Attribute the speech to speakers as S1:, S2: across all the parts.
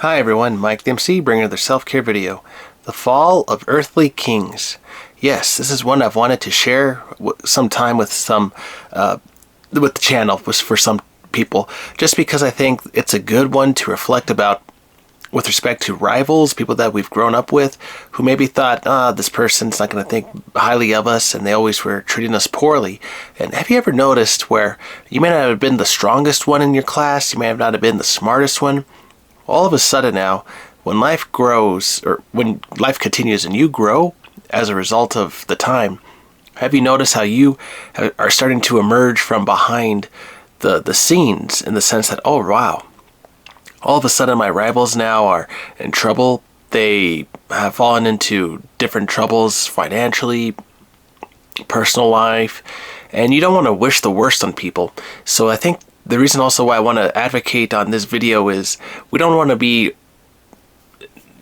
S1: Hi everyone, Mike the MC bringing another self-care video. The Fall of Earthly Kings. Yes, this is one I've wanted to share some time with with the channel for some people, just because I think it's a good one to reflect about with respect to rivals, people that we've grown up with, who maybe thought, this person's not going to think highly of us, and they always were treating us poorly. And have you ever noticed where you may not have been the strongest one in your class, you may have not have been the smartest one, all of a sudden now, when life grows, or when life continues and you grow as a result of the time, have you noticed how you are starting to emerge from behind the scenes, in the sense that, oh wow, all of a sudden my rivals now are in trouble. They have fallen into different troubles financially, personal life, and you don't want to wish the worst on people. So I think the reason also why I want to advocate on this video is we don't want to be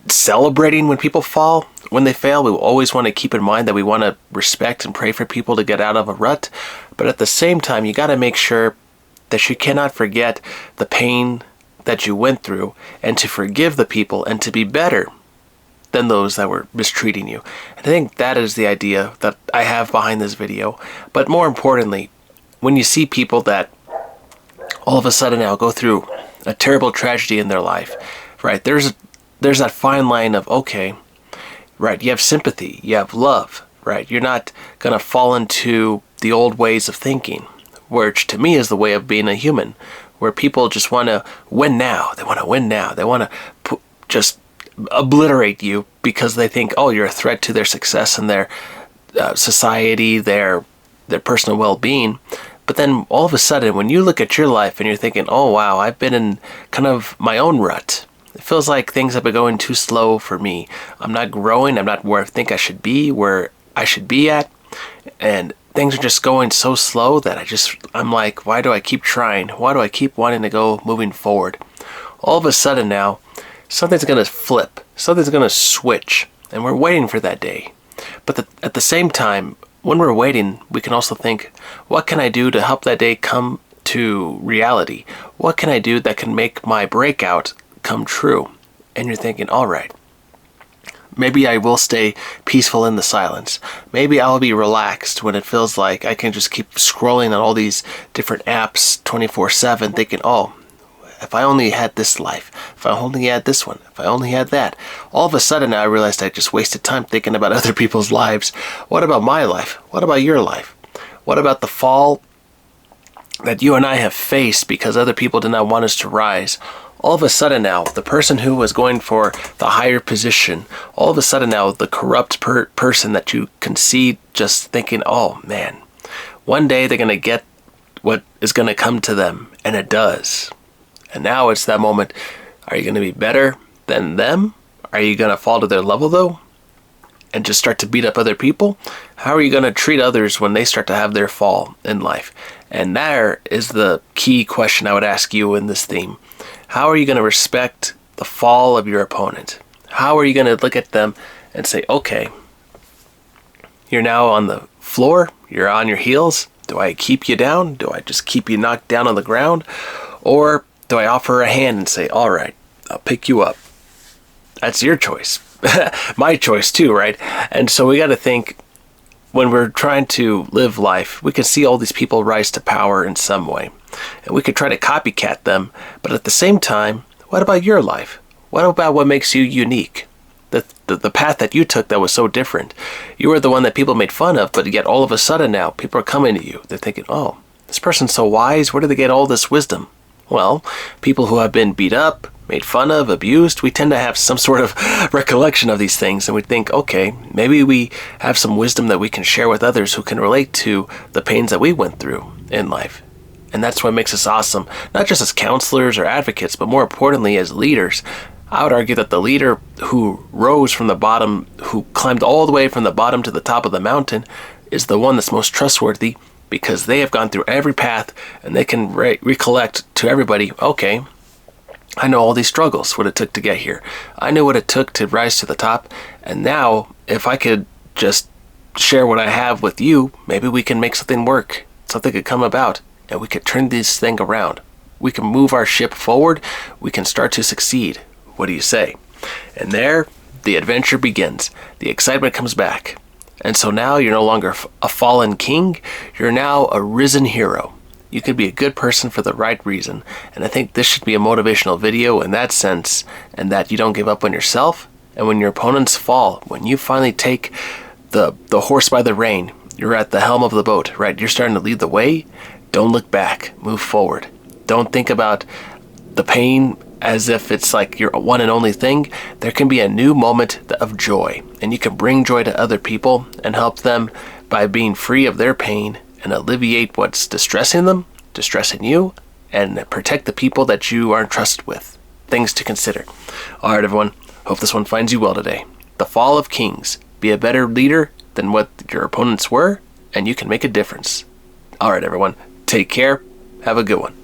S1: celebrating when people fall, when they fail. We always want to keep in mind that we want to respect and pray for people to get out of a rut. But at the same time, you got to make sure that you cannot forget the pain that you went through, and to forgive the people and to be better than those that were mistreating you. And I think that is the idea that I have behind this video. But more importantly, when you see people that all of a sudden now go through a terrible tragedy in their life, right? There's that fine line of, okay, right, you have sympathy, you have love, right? You're not going to fall into the old ways of thinking, which to me is the way of being a human, where people just want to win now. They want to win now. They want to just obliterate you because they think, oh, you're a threat to their success and their society, their personal well-being. But then all of a sudden, when you look at your life and you're thinking, oh wow, I've been in kind of my own rut. It feels like things have been going too slow for me. I'm not growing. I'm not where I think I should be, where I should be at. And things are just going so slow that I'm like, why do I keep trying? Why do I keep wanting to go moving forward? All of a sudden now, something's going to flip. Something's going to switch. And we're waiting for that day. But at the same time, when we're waiting, we can also think, what can I do to help that day come to reality? What can I do that can make my breakout come true? And you're thinking, all right, maybe I will stay peaceful in the silence. Maybe I'll be relaxed when it feels like I can just keep scrolling on all these different apps 24/7, thinking, oh, if I only had this life, if I only had this one, if I only had that. All of a sudden now I realized I just wasted time thinking about other people's lives. What about my life? What about your life? What about the fall that you and I have faced because other people did not want us to rise? All of a sudden now, the person who was going for the higher position, all of a sudden now, the corrupt person that you can see just thinking, oh man, one day they're going to get what is going to come to them, and it does. And now it's that moment. Are you going to be better than them? Are you going to fall to their level though? And just start to beat up other people? How are you going to treat others when they start to have their fall in life? And there is the key question I would ask you in this theme. How are you going to respect the fall of your opponent? How are you going to look at them and say, okay, you're now on the floor, you're on your heels. Do I keep you down? Do I just keep you knocked down on the ground? Or do I offer a hand and say, all right, I'll pick you up? That's your choice. My choice too, right? And so we got to think, when we're trying to live life, we can see all these people rise to power in some way. And we could try to copycat them. But at the same time, what about your life? What about what makes you unique? The path that you took that was so different. You were the one that people made fun of, but yet all of a sudden now, people are coming to you. They're thinking, oh, this person's so wise. Where did they get all this wisdom? Well, people who have been beat up, made fun of, abused, we tend to have some sort of recollection of these things, and we think, okay, maybe we have some wisdom that we can share with others who can relate to the pains that we went through in life. And that's what makes us awesome, not just as counselors or advocates, but more importantly as leaders. I would argue that the leader who rose from the bottom, who climbed all the way from the bottom to the top of the mountain, is the one that's most trustworthy, because they have gone through every path and they can recollect to everybody, okay, I know all these struggles, what it took to get here. I knew what it took to rise to the top, and now if I could just share what I have with you, maybe we can make something work, something could come about, and we could turn this thing around. We can move our ship forward, we can start to succeed. What do you say? And there, the adventure begins. The excitement comes back. And so now you're no longer a fallen king. You're now a risen hero. You can be a good person for the right reason. And I think this should be a motivational video in that sense, and that you don't give up on yourself. And when your opponents fall, when you finally take the horse by the rein, you're at the helm of the boat, right? You're starting to lead the way. Don't look back. Move forward. Don't think about the pain as if it's like your one and only thing. There can be a new moment of joy, and you can bring joy to other people and help them by being free of their pain and alleviate what's distressing them, distressing you, and protect the people that you are entrusted with. Things to consider. All right, everyone. Hope this one finds you well today. The Fall of Kings. Be a better leader than what your opponents were, and you can make a difference. All right, everyone. Take care. Have a good one.